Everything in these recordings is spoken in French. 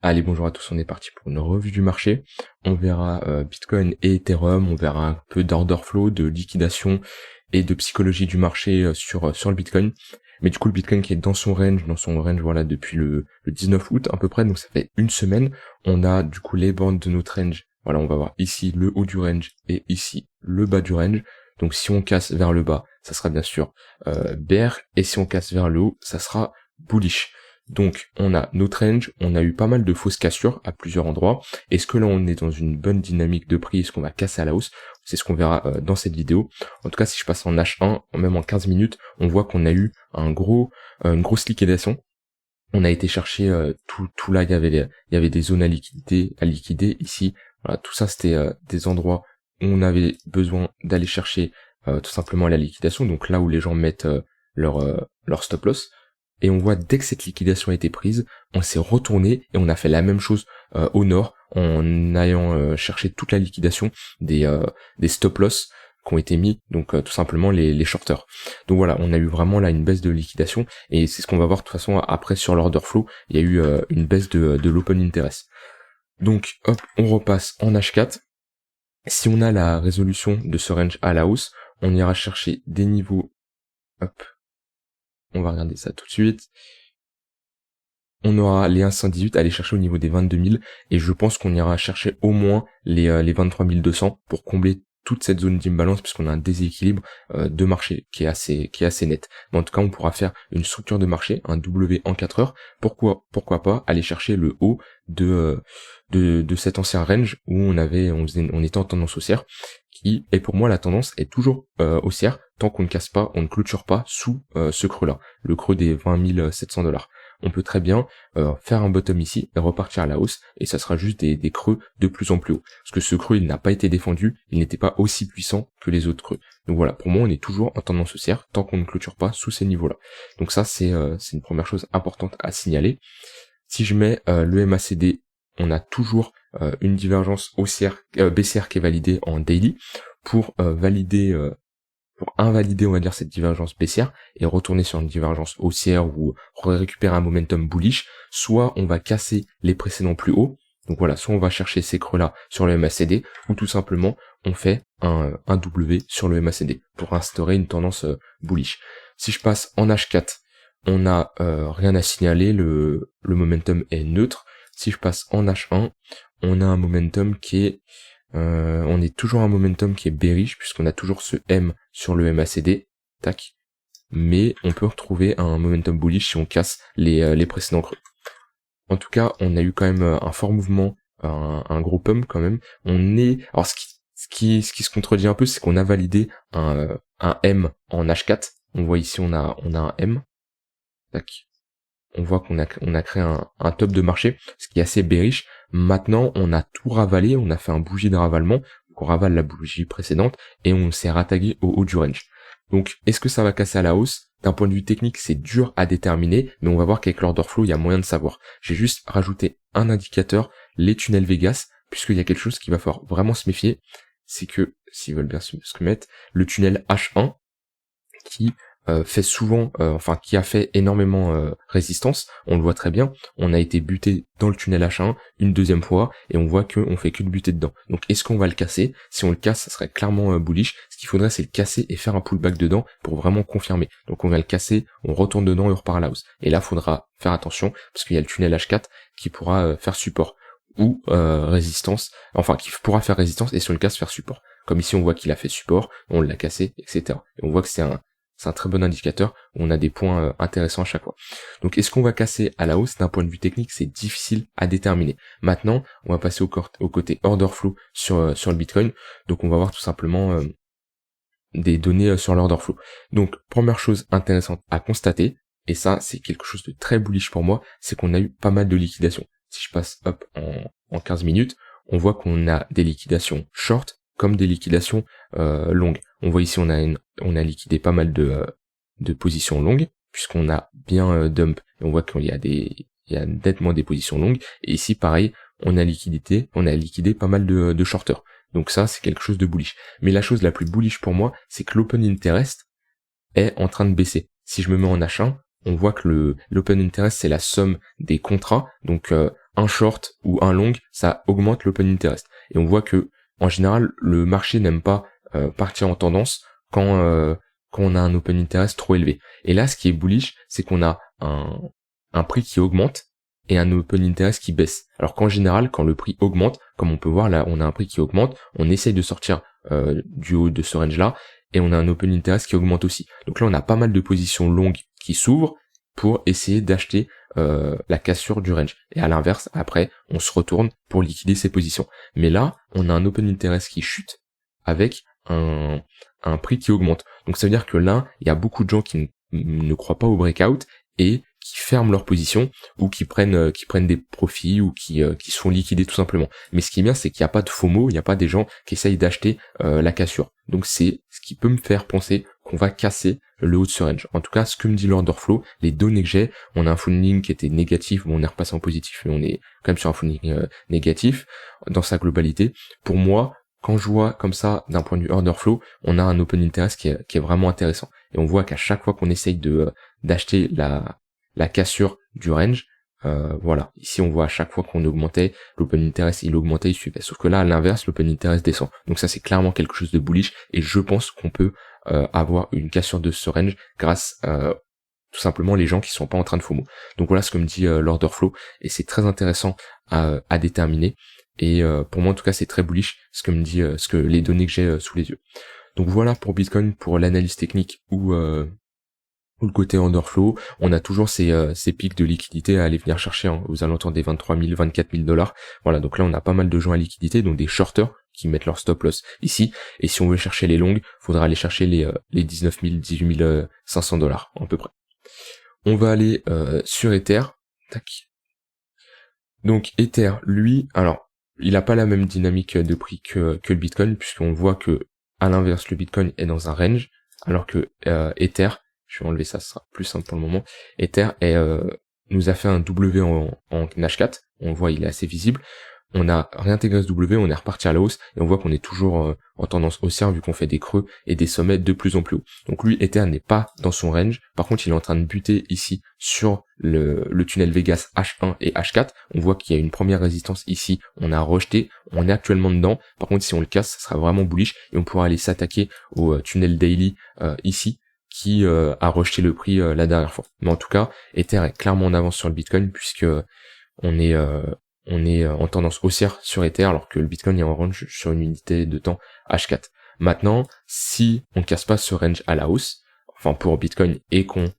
Allez, bonjour à tous, on est parti pour une revue du marché. On verra Bitcoin et Ethereum, on verra un peu d'order flow, de liquidation et de psychologie du marché sur le Bitcoin. Mais du coup, le Bitcoin qui est dans son range voilà, depuis le 19 août à peu près, donc ça fait une semaine. On a du coup les bandes de notre range. Voilà, on va voir ici le haut du range et ici le bas du range. Donc si on casse vers le bas, ça sera bien sûr bear, et si on casse vers le haut, ça sera bullish. Donc on a notre range, on a eu pas mal de fausses cassures à plusieurs endroits. Est-ce que là on est dans une bonne dynamique de prix? Est-ce qu'on va casser à la hausse? C'est ce qu'on verra dans cette vidéo. En tout cas, si je passe en H1, même en 15 minutes, on voit qu'on a eu une grosse liquidation. On a été chercher tout là, il y avait des zones à liquider ici. Voilà, tout ça c'était des endroits où on avait besoin d'aller chercher tout simplement la liquidation. Donc là où les gens mettent leur stop loss. Et on voit dès que cette liquidation a été prise, on s'est retourné et on a fait la même chose au nord en allant chercher toute la liquidation des stop loss qui ont été mis, donc tout simplement les shorters. Donc voilà, on a eu vraiment là une baisse de liquidation et c'est ce qu'on va voir de toute façon après sur l'order flow, il y a eu une baisse de l'open interest. Donc hop, on repasse en H4. Si on a la résolution de ce range à la hausse, on ira chercher des niveaux, hop, on va regarder ça tout de suite. On aura les 1,118 à aller chercher au niveau des 22 000 et je pense qu'on ira chercher au moins les 23 200 pour combler toute cette zone d'imbalance puisqu'on a un déséquilibre de marché qui est assez net. Mais en tout cas, on pourra faire une structure de marché, un W en 4 heures. Pourquoi pas aller chercher le haut de cet ancien range où on était en tendance haussière, qui est pour moi la tendance est toujours haussière tant qu'on ne casse pas, on ne clôture pas sous ce creux-là, le creux des 20 700 $. On peut très bien faire un bottom ici et repartir à la hausse, et ça sera juste des creux de plus en plus haut. Parce que ce creux, il n'a pas été défendu, il n'était pas aussi puissant que les autres creux. Donc voilà, pour moi, on est toujours en tendance haussière tant qu'on ne clôture pas sous ces niveaux-là. Donc ça, c'est une première chose importante à signaler. Si je mets le MACD, on a toujours une divergence baissière qui est validée en daily pour invalider, on va dire, cette divergence baissière et retourner sur une divergence haussière ou récupérer un momentum bullish, soit on va casser les précédents plus hauts, donc voilà, soit on va chercher ces creux-là sur le MACD, ou tout simplement on fait un W sur le MACD pour instaurer une tendance bullish. Si je passe en H4, on n'a rien à signaler, le momentum est neutre. Si je passe en H1, on a un momentum qui est on est toujours un momentum qui est bearish puisqu'on a toujours ce M sur le MACD, tac. Mais on peut retrouver un momentum bullish si on casse les précédents creux. En tout cas, on a eu quand même un fort mouvement, un gros pump quand même. Alors ce qui se contredit un peu, c'est qu'on a validé un M en H4. On voit ici on a un M, tac. On voit qu'on a créé un top de marché, ce qui est assez bearish. Maintenant, on a tout ravalé, on a fait un bougie de ravalement, donc on ravale la bougie précédente, et on s'est rattagué au haut du range. Donc, est-ce que ça va casser à la hausse? D'un point de vue technique, c'est dur à déterminer, mais on va voir qu'avec l'order flow, il y a moyen de savoir. J'ai juste rajouté un indicateur, les tunnels Vegas, puisqu'il y a quelque chose qu'il va falloir vraiment se méfier, c'est que, s'ils veulent bien se mettre, le tunnel H1, qui fait souvent, qui a fait énormément résistance, on le voit très bien, on a été buté dans le tunnel H1 une deuxième fois, et on voit qu'on fait que de buter dedans. Donc est-ce qu'on va le casser? Si on le casse, ça serait clairement bullish. Ce qu'il faudrait, c'est le casser et faire un pullback dedans pour vraiment confirmer. Donc on va le casser, on retourne dedans et on repart à la hausse. Et là, faudra faire attention, parce qu'il y a le tunnel H4 qui pourra faire support, ou résistance, qui pourra faire résistance, et si on le casse, faire support. Comme ici, on voit qu'il a fait support, on l'a cassé, etc. Et on voit que c'est un très bon indicateur, où on a des points intéressants à chaque fois. Donc est-ce qu'on va casser à la hausse? D'un point de vue technique, c'est difficile à déterminer. Maintenant, on va passer au côté order flow sur le Bitcoin. Donc on va voir tout simplement des données sur l'order flow. Donc première chose intéressante à constater, et ça c'est quelque chose de très bullish pour moi, c'est qu'on a eu pas mal de liquidations. Si je passe en 15 minutes, on voit qu'on a des liquidations short comme des liquidations longues. On voit ici on a liquidé pas mal de positions longues, puisqu'on a bien dump, et on voit qu'il y a nettement des positions longues, et ici pareil, on a liquidé pas mal de shorters. Donc ça, c'est quelque chose de bullish. Mais la chose la plus bullish pour moi, c'est que l'open interest est en train de baisser. Si je me mets en H1, on voit que l'open interest, c'est la somme des contrats. Donc un short ou un long, ça augmente l'open interest. Et on voit que en général, le marché n'aime pas partir en tendance quand on a un open interest trop élevé. Et là, ce qui est bullish, c'est qu'on a un prix qui augmente et un open interest qui baisse. Alors qu'en général, quand le prix augmente, comme on peut voir là, on a un prix qui augmente, on essaye de sortir du haut de ce range-là, et on a un open interest qui augmente aussi. Donc là, on a pas mal de positions longues qui s'ouvrent pour essayer d'acheter la cassure du range. Et à l'inverse, après, on se retourne pour liquider ces positions. Mais là, on a un open interest qui chute avec un prix qui augmente. Donc ça veut dire que là, il y a beaucoup de gens qui ne croient pas au breakout et qui ferment leur position ou qui prennent des profits ou qui se font liquider tout simplement. Mais ce qui est bien, c'est qu'il n'y a pas de FOMO, il n'y a pas des gens qui essayent d'acheter la cassure. Donc c'est ce qui peut me faire penser qu'on va casser le haut de ce range. En tout cas, ce que me dit l'order flow, les données que j'ai, on a un funding qui était négatif, bon, on est repassé en positif, mais on est quand même sur un funding négatif dans sa globalité. Pour moi, quand je vois comme ça, d'un point de vue order flow, on a un open interest qui est vraiment intéressant. Et on voit qu'à chaque fois qu'on essaye d'acheter la cassure du range, voilà. Ici, on voit à chaque fois qu'on augmentait, l'open interest, il augmentait, il suivait. Sauf que là, à l'inverse, l'open interest descend. Donc ça, c'est clairement quelque chose de bullish. Et je pense qu'on peut avoir une cassure de ce range grâce tout simplement les gens qui sont pas en train de FOMO. Donc voilà ce que me dit l'order flow. Et c'est très intéressant à déterminer. Et pour moi, en tout cas, c'est très bullish ce que me dit, ce que les données que j'ai sous les yeux. Donc voilà pour Bitcoin, pour l'analyse technique ou le côté underflow. On a toujours ces pics de liquidité à aller venir chercher aux alentours des 23 000, 24 000 $. Voilà, donc là on a pas mal de gens à liquidité, donc des shorters qui mettent leur stop loss ici. Et si on veut chercher les longues, faudra aller chercher les 19 000, 18 500 $ à peu près. On va aller sur Ether. Tac. Donc Ether, lui, alors il a pas la même dynamique de prix que le Bitcoin, puisqu'on voit que à l'inverse le Bitcoin est dans un range, alors que Ether, je vais enlever ça, ce sera plus simple pour le moment. Ether nous a fait un W en H4. On voit, il est assez visible. On a réintégré ce W, on est reparti à la hausse, et on voit qu'on est toujours en tendance haussière vu qu'on fait des creux et des sommets de plus en plus haut. Donc lui, Ether n'est pas dans son range. Par contre, il est en train de buter ici sur le tunnel Vegas H1 et H4. On voit qu'il y a une première résistance ici. On a rejeté. On est actuellement dedans. Par contre, si on le casse, ça sera vraiment bullish et on pourra aller s'attaquer au tunnel daily ici, qui a rejeté le prix la dernière fois. Mais en tout cas, Ether est clairement en avance sur le Bitcoin puisque on est en tendance haussière sur Ether alors que le Bitcoin est en range sur une unité de temps H4. Maintenant, si on ne casse pas ce range à la hausse, enfin pour Bitcoin, et qu'on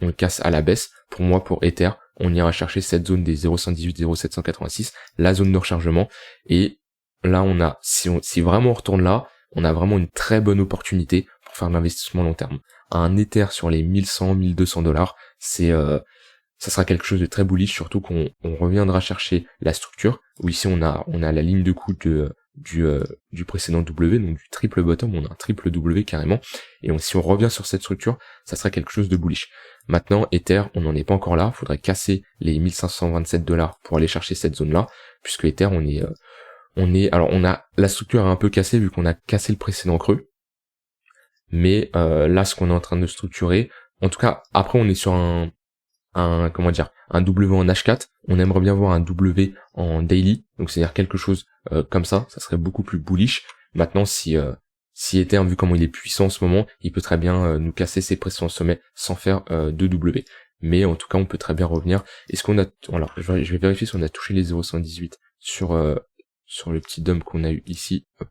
le casse à la baisse, pour moi, pour Ether, on ira chercher cette zone des 0,118, 0,786, la zone de rechargement, et là on a, si vraiment on retourne là, on a vraiment une très bonne opportunité pour faire de l'investissement long terme. Un Ether sur les 1100, 1200 $, ça sera quelque chose de très bullish, surtout qu'on reviendra chercher la structure, où ici on a la ligne de coup du précédent W, donc du triple bottom, on a un triple W carrément, et si on revient sur cette structure, ça sera quelque chose de bullish. Maintenant, Ether, on n'en est pas encore là, faudrait casser les 1527 $ pour aller chercher cette zone-là, puisque Ether, on a la structure est un peu cassée vu qu'on a cassé le précédent creux, mais là, ce qu'on est en train de structurer, en tout cas, après on est sur un W en H4, on aimerait bien voir un W en daily, donc c'est-à-dire quelque chose comme ça serait beaucoup plus bullish. Maintenant, si Ether, vu comment il est puissant en ce moment, il peut très bien nous casser ses précédents sommets sans faire de W. Mais en tout cas, on peut très bien revenir. Est-ce qu'on a, alors je vais vérifier si on a touché les 0,118 sur le petit dump qu'on a eu ici. Hop.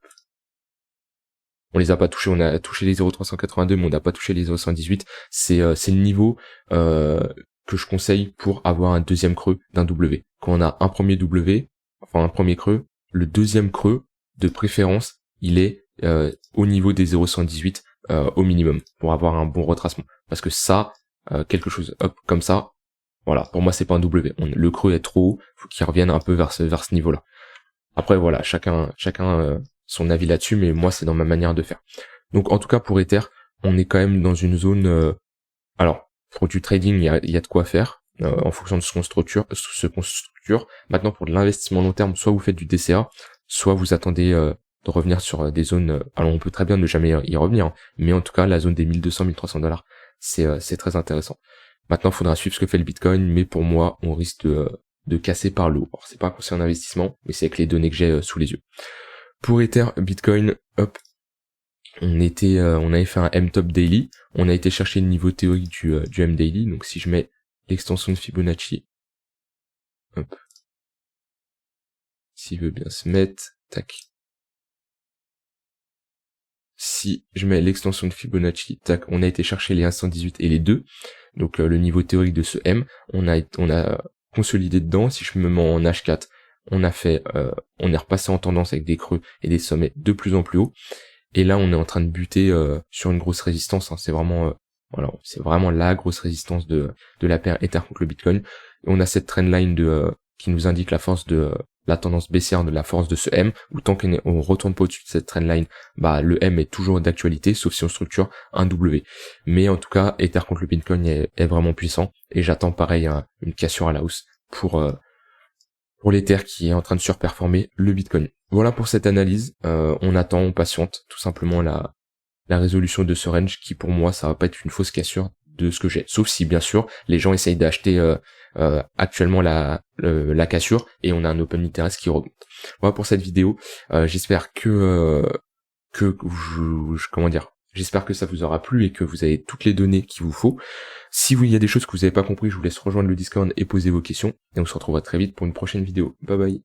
On les a pas touchés, on a touché les 0,382, mais on n'a pas touché les 0,118. C'est le niveau que je conseille pour avoir un deuxième creux d'un W. Quand on a un premier W, enfin un premier creux, le deuxième creux, de préférence, il est au niveau des 0,118 au minimum, pour avoir un bon retracement. Parce que ça, quelque chose hop comme ça, voilà, pour moi c'est pas un W. Le creux est trop haut, faut qu'il revienne un peu vers ce niveau-là. Après voilà, chacun son avis là-dessus, mais moi c'est dans ma manière de faire. Donc en tout cas pour Ether, on est quand même dans une zone, alors pour du trading il y a de quoi faire en fonction de ce qu'on structure. Maintenant pour de l'investissement long terme, soit vous faites du DCA, soit vous attendez de revenir sur des zones, alors on peut très bien ne jamais y revenir, hein, mais en tout cas la zone des 1200, 1300 $, c'est très intéressant. Maintenant il faudra suivre ce que fait le Bitcoin, mais pour moi on risque de casser par le haut. Alors c'est pas un conseil en investissement, mais c'est avec les données que j'ai sous les yeux. Pour Ether, Bitcoin, hop, on avait fait un M-Top Daily, on a été chercher le niveau théorique du M-Daily, donc si je mets l'extension de Fibonacci, hop, s'il veut bien se mettre, tac. Si je mets l'extension de Fibonacci, tac, on a été chercher les 118 et les 2, donc le niveau théorique de ce M, on a consolidé dedans. Si je me mets en H4, on est repassé en tendance avec des creux et des sommets de plus en plus hauts, et là on est en train de buter sur une grosse résistance, hein. C'est vraiment c'est vraiment la grosse résistance de la paire Ether contre le Bitcoin, et on a cette trendline qui nous indique la force de la tendance baissière de la force de ce M, où tant qu'on retourne pas au-dessus de cette trendline, bah le M est toujours d'actualité, sauf si on structure un W. Mais en tout cas, Ether contre le Bitcoin est vraiment puissant, et j'attends pareil une cassure à la hausse pour l'Ether qui est en train de surperformer le Bitcoin. Voilà pour cette analyse, on attend, on patiente tout simplement la résolution de ce range qui pour moi ça va pas être une fausse cassure de ce que j'ai, sauf si bien sûr les gens essayent d'acheter actuellement la cassure et on a un open interest qui remonte. Voilà pour cette vidéo, j'espère que j'espère que ça vous aura plu et que vous avez toutes les données qu'il vous faut. Si il y a des choses que vous n'avez pas compris, je vous laisse rejoindre le Discord et poser vos questions, et on se retrouvera très vite pour une prochaine vidéo. Bye bye.